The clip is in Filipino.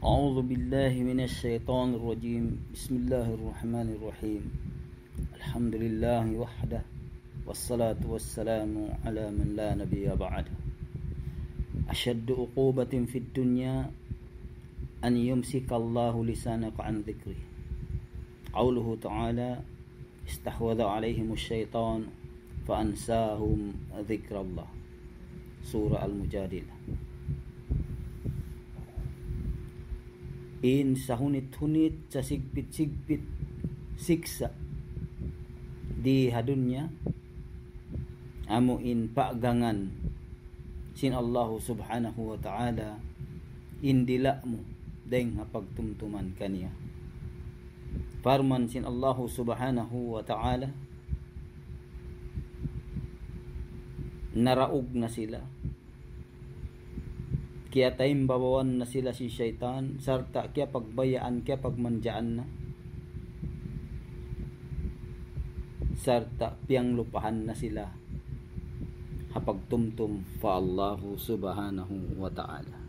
أعوذ بالله من الشيطان الرجيم. بسم الله الرحمن الرحيم. الحمد لله وحده والصلاة والسلام على من لا نبي بعده. أشد عقوبة في الدنيا أن يمسك الله لسانك عن ذكره. قوله تعالى: استحوذ عليهم الشيطان فأنساهم ذكر الله. Surah Al-Mujadilah. In sa hunit-hunit, sa sigpit-sigpit, siksa di hadunya, amo in paagangan sin Allah subhanahu wa ta'ala, indila mo deng hapagtumtuman kaniya. Farman sin Allah subhanahu wa ta'ala, naraog na sila, kaya tayong babawan na sila si syaitan, sarta kaya pagbayaan, kaya pagmanjaan na, sarta piyang lupahan na sila hapagtumtum fa Allahu subhanahu wa ta'ala.